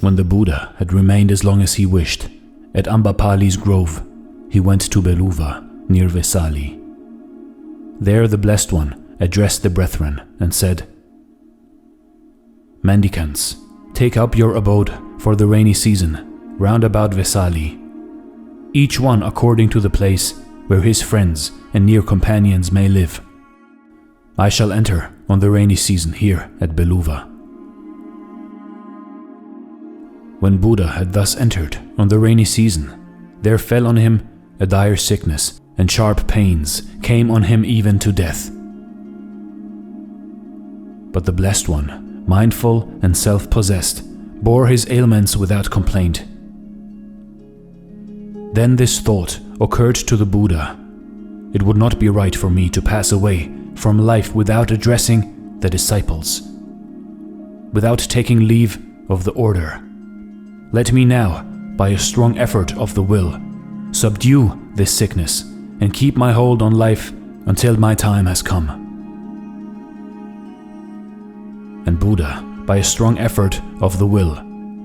When the Buddha had remained as long as he wished at Ambapali's grove, he went to Beluva, near Vesali. There the Blessed One addressed the brethren and said, "Mendicants, take up your abode for the rainy season round about Vesali, each one according to the place where his friends and near companions may live. I shall enter on the rainy season here at Beluva." When Buddha had thus entered on the rainy season, there fell on him a dire sickness, and sharp pains came on him even to death. But the Blessed One, mindful and self-possessed, bore his ailments without complaint. Then this thought occurred to the Buddha: it would not be right for me to pass away from life without addressing the disciples, without taking leave of the order. Let me now, by a strong effort of the will, subdue this sickness and keep my hold on life until my time has come. And Buddha, by a strong effort of the will,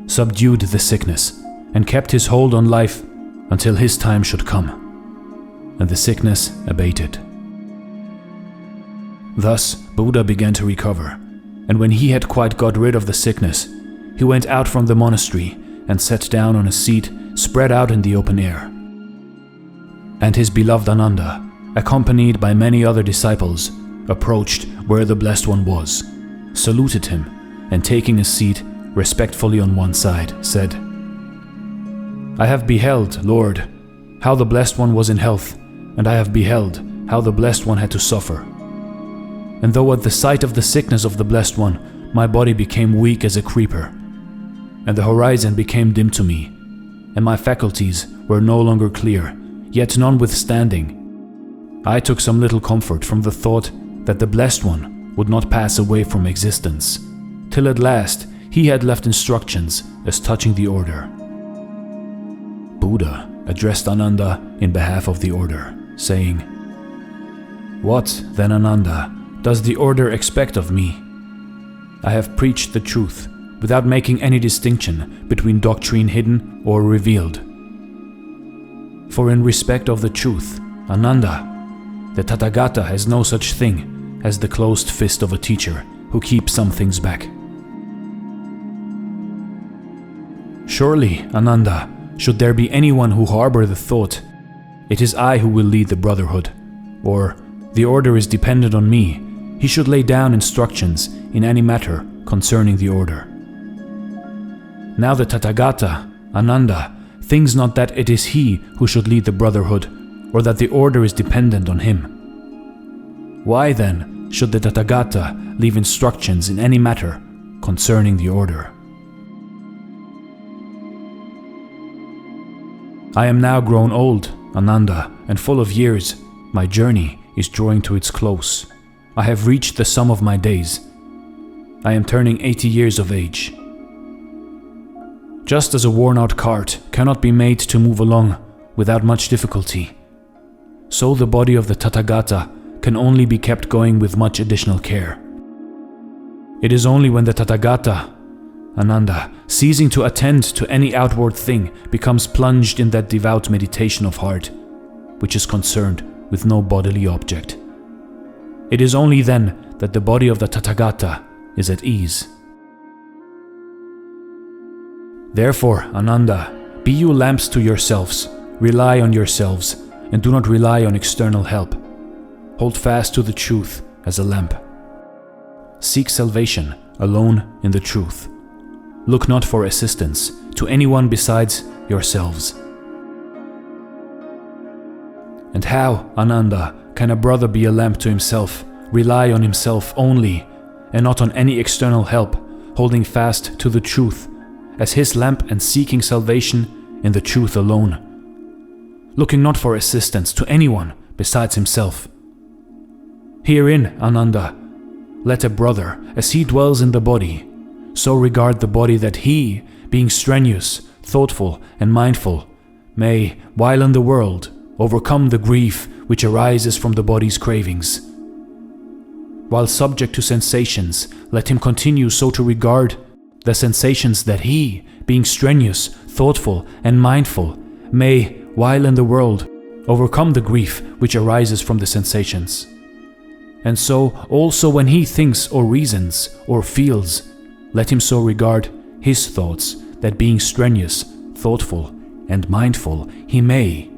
subdued the sickness and kept his hold on life until his time should come, and the sickness abated. Thus Buddha began to recover, and when he had quite got rid of the sickness, he went out from the monastery and sat down on a seat spread out in the open air. And his beloved Ananda, accompanied by many other disciples, approached where the Blessed One was, saluted him, and taking a seat respectfully on one side, said, "I have beheld, Lord, how the Blessed One was in health, and I have beheld how the Blessed One had to suffer. And though at the sight of the sickness of the Blessed One, my body became weak as a creeper, and the horizon became dim to me, and my faculties were no longer clear, yet notwithstanding, I took some little comfort from the thought that the Blessed One would not pass away from existence, till at last he had left instructions as touching the order." Buddha addressed Ananda in behalf of the order, saying, "What, then, Ananda, does the order expect of me? I have preached the truth, without making any distinction between doctrine hidden or revealed. For in respect of the truth, Ananda, the Tathagata has no such thing as the closed fist of a teacher who keeps some things back. Surely, Ananda, should there be anyone who harbor the thought, 'It is I who will lead the brotherhood,' or 'The order is dependent on me,' he should lay down instructions in any matter concerning the order. Now the Tathagata, Ananda, thinks not that it is he who should lead the brotherhood, or that the order is dependent on him. Why then should the Tathagata leave instructions in any matter concerning the order? I am now grown old, Ananda, and full of years. My journey is drawing to its close. I have reached the sum of my days. I am turning 80 years of age. Just as a worn-out cart cannot be made to move along without much difficulty, so the body of the Tathagata can only be kept going with much additional care. It is only when the Tathagata, Ananda, ceasing to attend to any outward thing, becomes plunged in that devout meditation of heart, which is concerned with no bodily object. It is only then that the body of the Tathagata is at ease. Therefore, Ananda, be you lamps to yourselves, rely on yourselves, and do not rely on external help. Hold fast to the truth as a lamp. Seek salvation alone in the truth. Look not for assistance to anyone besides yourselves. And how, Ananda, can a brother be a lamp to himself, rely on himself only, and not on any external help, holding fast to the truth as his lamp and seeking salvation in the truth alone, looking not for assistance to anyone besides himself? Herein, Ananda, let a brother, as he dwells in the body, so regard the body that he, being strenuous, thoughtful, and mindful, may, while in the world, overcome the grief which arises from the body's cravings. While subject to sensations, let him continue so to regard the sensations that he, being strenuous, thoughtful, and mindful, may, while in the world, overcome the grief which arises from the sensations. And so, also when he thinks or reasons or feels, let him so regard his thoughts, that being strenuous, thoughtful, and mindful, he may,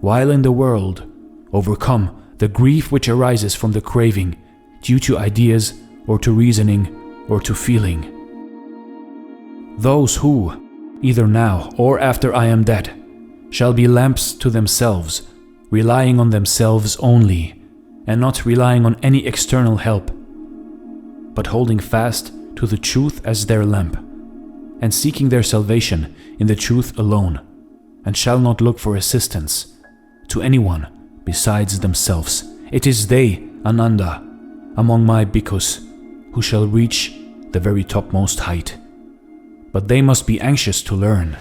while in the world, overcome the grief which arises from the craving due to ideas or to reasoning or to feeling. Those who, either now or after I am dead, shall be lamps to themselves, relying on themselves only, and not relying on any external help, but holding fast to the truth as their lamp, and seeking their salvation in the truth alone, and shall not look for assistance to anyone besides themselves. It is they, Ananda, among my bhikkhus, who shall reach the very topmost height. But they must be anxious to learn.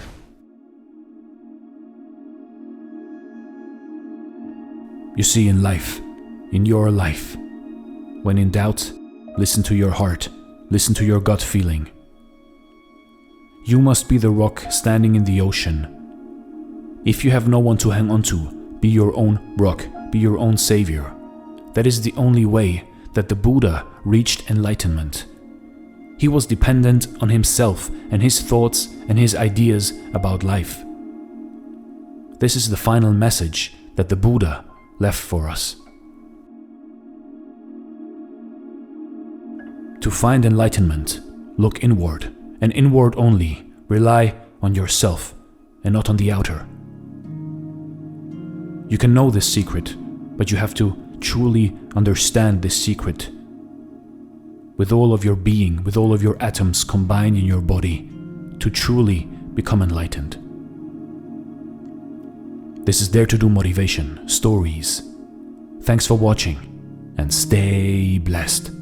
You see, in life, in your life, when in doubt, listen to your heart, listen to your gut feeling. You must be the rock standing in the ocean. If you have no one to hang on to, be your own rock, be your own savior. That is the only way that the Buddha reached enlightenment. He was dependent on himself and his thoughts and his ideas about life. This is the final message that the Buddha left for us. To find enlightenment, look inward, and inward only. Rely on yourself and not on the outer. You can know this secret, but you have to truly understand this secret with all of your being, with all of your atoms combined in your body, to truly become enlightened. This is Dare to Do Motivation Stories. Thanks for watching, and stay blessed.